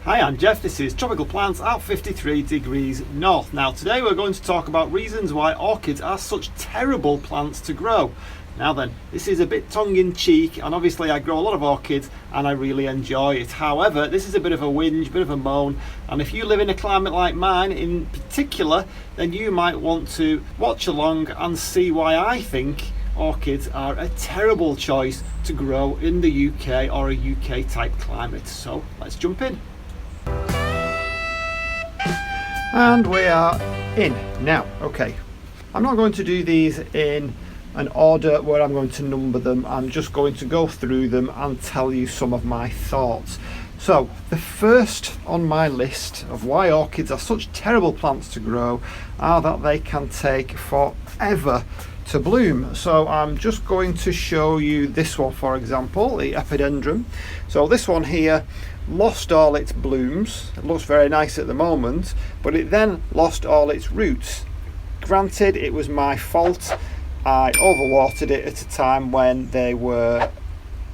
Hi, I'm Jeff. This is Tropical Plants at 53 degrees north. Now today we're going to talk about reasons why orchids are such terrible plants to grow. Now then, this is a bit tongue-in-cheek, and obviously I grow a lot of orchids and I really enjoy it. However, this is a bit of a whinge, bit of a moan, and if you live in a climate like mine in particular, then you might want to watch along and see why I think orchids are a terrible choice to grow in the UK or a UK type climate. So let's jump in. And we are in now. Okay, I'm not going to do these in an order where I'm going to number them. I'm just going to go through them and tell you some of my thoughts. So the first on my list of why orchids are such terrible plants to grow are that they can take forever to bloom. So I'm just going to show you this one, for example, the epidendrum. So this one here lost all its blooms. It looks very nice at the moment, but it then lost all its roots. Granted, it was my fault. I overwatered it at a time when they were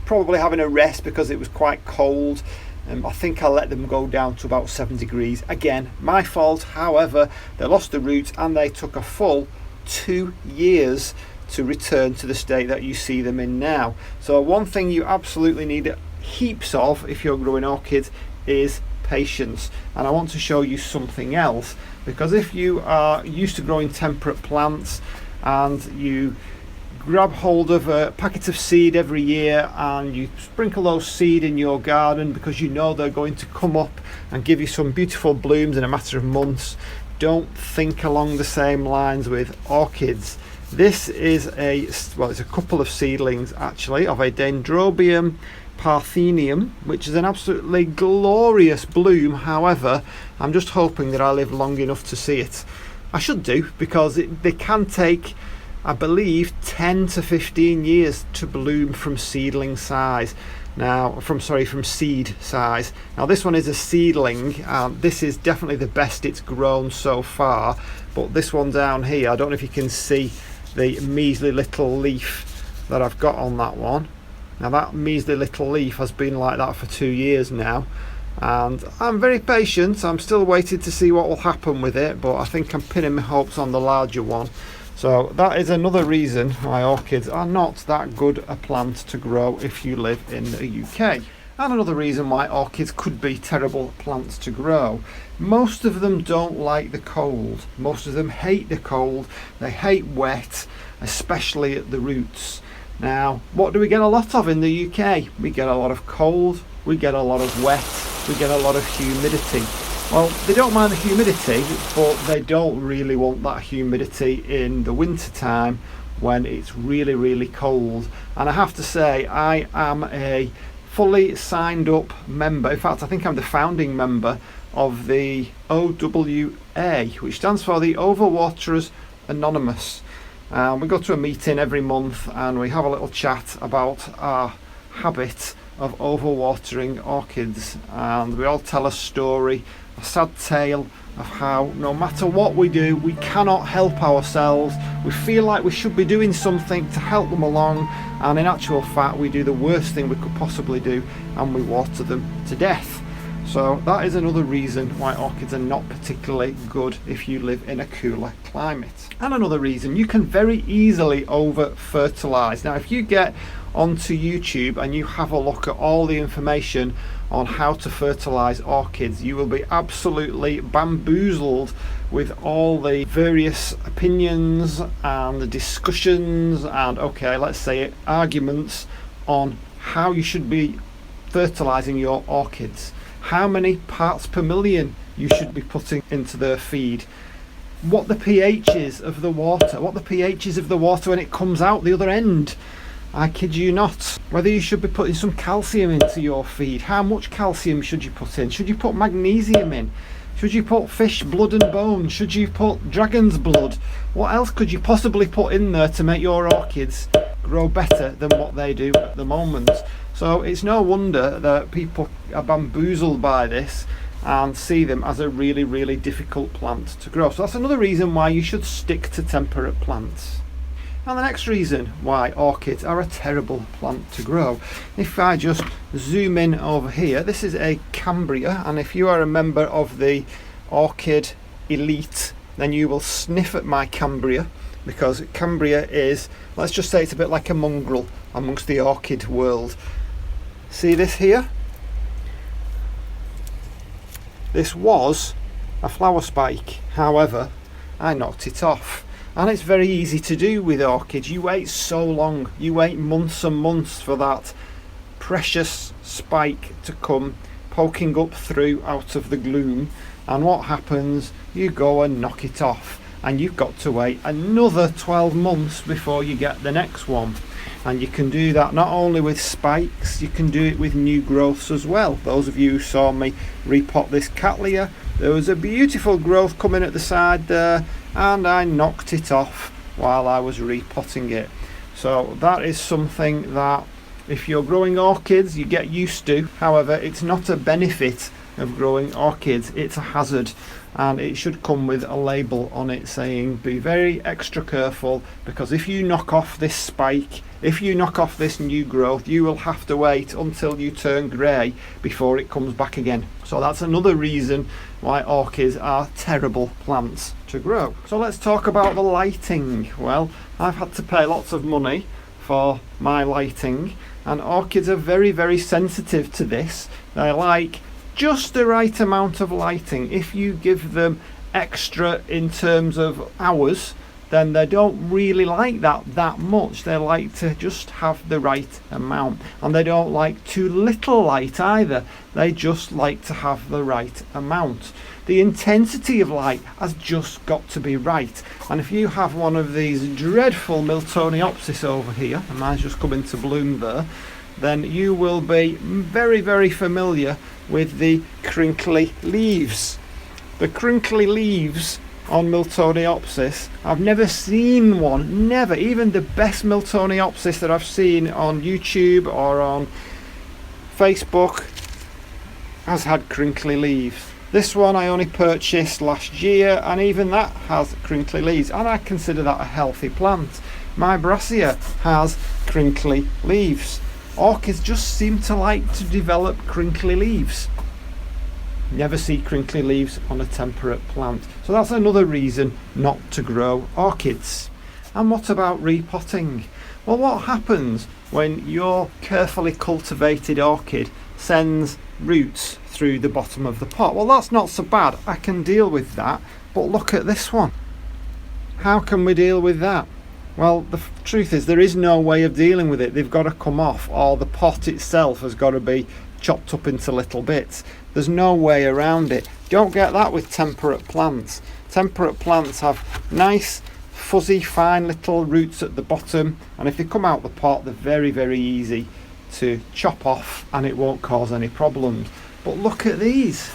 probably having a rest because it was quite cold. I think I let them go down to about 7 degrees. Again, my fault. However, they lost the roots and they took a full 2 years to return to the state that you see them in now. So one thing you absolutely need heaps of if you're growing orchids is patience. And I want to show you something else, because if you are used to growing temperate plants and you grab hold of a packet of seed every year and you sprinkle those seed in your garden because you know they're going to come up and give you some beautiful blooms in a matter of months, don't think along the same lines with orchids. This is it's a couple of seedlings actually of a Dendrobium Parthenium, which is an absolutely glorious bloom. However, I'm just hoping that I live long enough to see it. I should do, because they can take, I believe, 10 to 15 years to bloom from seedling size. Now, from seed size. Now this one is a seedling. This is definitely the best it's grown so far. But this one down here, I don't know if you can see the measly little leaf that I've got on that one. Now that measly little leaf has been like that for 2 years now, and I'm very patient. I'm still waiting to see what will happen with it, but I think I'm pinning my hopes on the larger one. So that is another reason why orchids are not that good a plant to grow if you live in the UK. And another reason why orchids could be terrible plants to grow. Most of them don't like the cold. Most of them hate the cold. They hate wet, especially at the roots. Now, what do we get a lot of in the UK? We get a lot of cold, we get a lot of wet, we get a lot of humidity. Well, they don't mind the humidity, but they don't really want that humidity in the winter time when it's really, really cold. And I have to say, I am a fully signed up member. In fact, I think I'm the founding member of the OWA, which stands for the Overwaterers Anonymous. We go to a meeting every month and we have a little chat about our habit of overwatering orchids, and we all tell a story, a sad tale of how no matter what we do, we cannot help ourselves. We feel like we should be doing something to help them along, and in actual fact we do the worst thing we could possibly do, and we water them to death. So that is another reason why orchids are not particularly good if you live in a cooler climate. And another reason, you can very easily over fertilise. Now if you get onto YouTube and you have a look at all the information on how to fertilise orchids, you will be absolutely bamboozled with all the various opinions and the discussions and, okay, let's say it, arguments on how you should be fertilising your orchids. How many parts per million you should be putting into their feed, what the pH is of the water, when it comes out the other end. I kid you not. Whether you should be putting some calcium into your feed, how much calcium should you put in, should you put magnesium in, should you put fish blood and bone, should you put dragon's blood, what else could you possibly put in there to make your orchids grow better than what they do at the moment? So it's no wonder that people are bamboozled by this and see them as a really, really difficult plant to grow. So that's another reason why you should stick to temperate plants. And the next reason why orchids are a terrible plant to grow, if I just zoom in over here, this is a Cambria, and if you are a member of the Orchid Elite, then you will sniff at my Cambria, because Cambria is, let's just say it's a bit like a mongrel amongst the orchid world. See this here? This was a flower spike, however, I knocked it off. And it's very easy to do with orchids. You wait so long, you wait months and months for that precious spike to come poking up through out of the gloom, and what happens? You go and knock it off, and you've got to wait another 12 months before you get the next one. And you can do that not only with spikes, you can do it with new growths as well. Those of you who saw me repot this Cattleya, there was a beautiful growth coming at the side there, and I knocked it off while I was repotting it. So that is something that if you're growing orchids you get used to. However, it's not a benefit of growing orchids, it's a hazard, and it should come with a label on it saying be very extra careful, because if you knock off this spike, if you knock off this new growth, you will have to wait until you turn grey before it comes back again. So that's another reason why orchids are terrible plants to grow. So let's talk about the lighting. Well, I've had to pay lots of money for my lighting, and orchids are very, very sensitive to this. They like just the right amount of lighting. If you give them extra in terms of hours, then they don't really like that much. They like to just have the right amount, and they don't like too little light either. They just like to have the right amount. The intensity of light has just got to be right. And if you have one of these dreadful Miltoniopsis over here, and mine's just come into bloom there, then you will be very, very familiar with the crinkly leaves. The crinkly leaves on Miltoniopsis, I've never seen one, never, even the best Miltoniopsis that I've seen on YouTube or on Facebook has had crinkly leaves. This one I only purchased last year, and even that has crinkly leaves, and I consider that a healthy plant. My Brassica has crinkly leaves. Orchids just seem to like to develop crinkly leaves. Never see crinkly leaves on a temperate plant. So that's another reason not to grow orchids. And what about repotting? Well, what happens when your carefully cultivated orchid sends roots through the bottom of the pot? Well, that's not so bad. I can deal with that. But look at this one. How can we deal with that? Well, the truth is there is no way of dealing with it. They've got to come off, or the pot itself has got to be chopped up into little bits. There's no way around it. Don't get that with temperate plants. Temperate plants have nice, fuzzy, fine little roots at the bottom, and if they come out the pot, they're very, very easy to chop off, and it won't cause any problems. But look at these.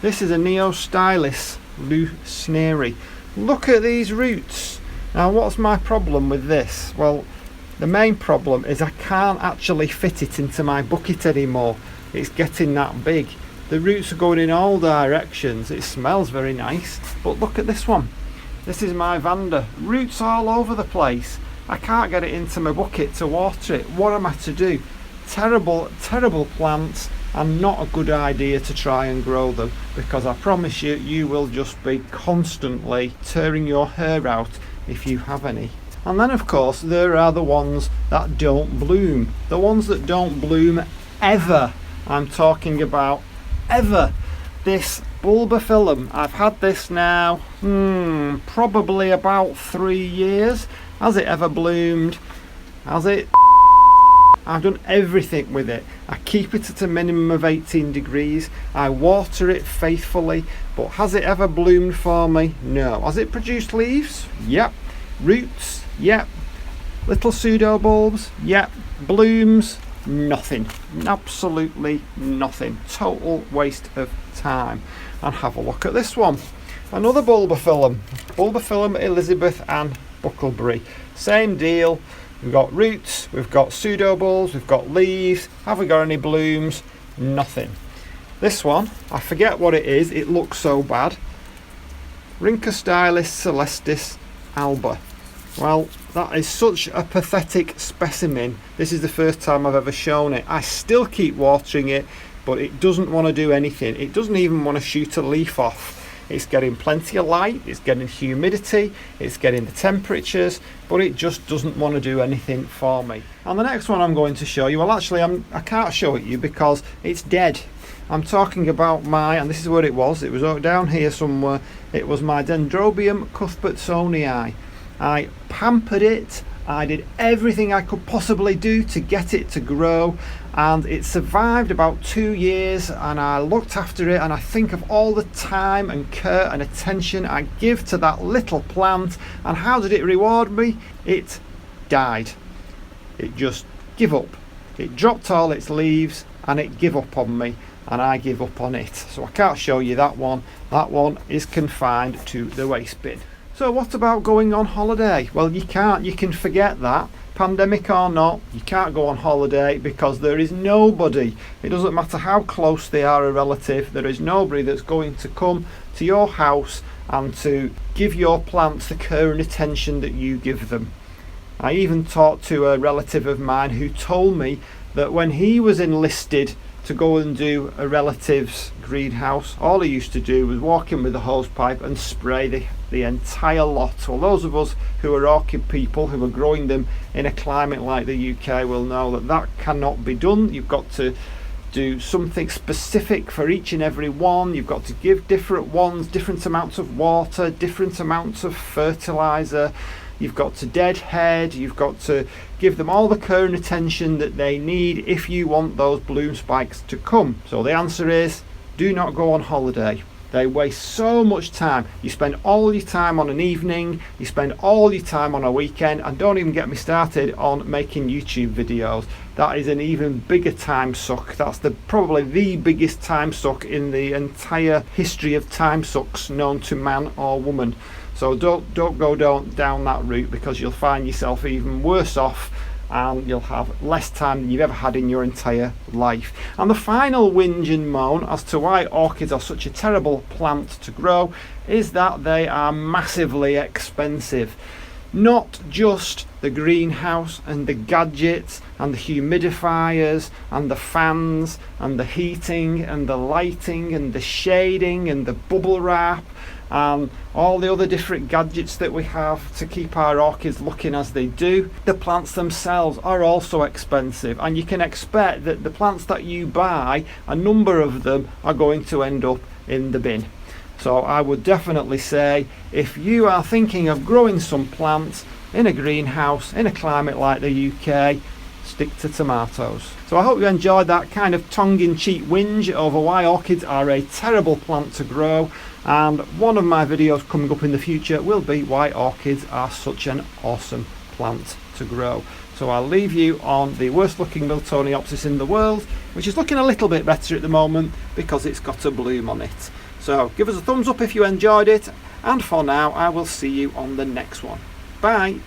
This is a Neostylis lucerneri. Look at these roots. Now, what's my problem with this? Well, the main problem is I can't actually fit it into my bucket anymore. It's getting that big. The roots are going in all directions. It smells very nice, but look at this one. This is my Vanda. Roots all over the place. I can't get it into my bucket to water it. What am I to do? Terrible, terrible plants, and not a good idea to try and grow them, because I promise you, you will just be constantly tearing your hair out if you have any. And then of course there are the ones that don't bloom. The ones that don't bloom ever. I'm talking about ever. This bulbophyllum, I've had this now probably about 3 years. Has it ever bloomed? Has it? I've done everything with it. I keep it at a minimum of 18 degrees. I water it faithfully, but has it ever bloomed for me? No. Has it produced leaves? Yep. Roots? Yep. Little pseudo bulbs? Yep. Blooms? Nothing. Absolutely nothing. Total waste of time. And have a look at this one. Another bulbophyllum. Bulbophyllum Elizabeth and Buckleberry. Same deal. We've got roots, we've got pseudo bulbs, we've got leaves. Have we got any blooms? Nothing. This one, I forget what it is, it looks so bad. Rhynchostylis celestis alba. Well, that is such a pathetic specimen. This is the first time I've ever shown it. I still keep watering it, but it doesn't want to do anything. It doesn't even want to shoot a leaf off. It's getting plenty of light, it's getting humidity, it's getting the temperatures, but it just doesn't want to do anything for me. And the next one I'm going to show you, well actually I can't show it you because it's dead. I'm talking about and this is where it was down here somewhere, it was my Dendrobium cuthbertsonii. I pampered it, I did everything I could possibly do to get it to grow, and it survived about 2 years, and I looked after it, and I think of all the time and care and attention I give to that little plant, and how did it reward me? It died. It just gave up. It dropped all its leaves and it gave up on me, and I give up on it. So I can't show you that one. That one is confined to the waste bin. So what about going on holiday? Well, you can't. You can forget that. Pandemic or not, you can't go on holiday because there is nobody. It doesn't matter how close they are a relative. There is nobody that's going to come to your house and to give your plants the care and attention that you give them. I even talked to a relative of mine who told me that when he was enlisted to go and do a relative's greenhouse, all he used to do was walk in with a hose pipe and spray the entire lot. Well, those of us who are orchid people, who are growing them in a climate like the UK, will know that that cannot be done. You've got to do something specific for each and every one. You've got to give different ones different amounts of water, different amounts of fertiliser. You've got to deadhead, you've got to give them all the care and attention that they need if you want those bloom spikes to come. So the answer is, do not go on holiday. They waste so much time. You spend all your time on an evening, you spend all your time on a weekend, and don't even get me started on making YouTube videos. That is an even bigger time suck. That's probably the biggest time suck in the entire history of time sucks known to man or woman. So don't go down that route, because you'll find yourself even worse off, and you'll have less time than you've ever had in your entire life. And the final whinge and moan as to why orchids are such a terrible plant to grow is that they are massively expensive. Not just the greenhouse and the gadgets and the humidifiers and the fans and the heating and the lighting and the shading and the bubble wrap and all the other different gadgets that we have to keep our orchids looking as they do. The plants themselves are also expensive, and you can expect that the plants that you buy, a number of them are going to end up in the bin. So I would definitely say, if you are thinking of growing some plants in a greenhouse in a climate like the UK, stick to tomatoes. So I hope you enjoyed that kind of tongue-in-cheek whinge over why orchids are a terrible plant to grow, and one of my videos coming up in the future will be why orchids are such an awesome plant to grow. So I'll leave you on the worst looking Miltoniopsis in the world, which is looking a little bit better at the moment because it's got a bloom on it. So give us a thumbs up if you enjoyed it, and for now I will see you on the next one. Bye!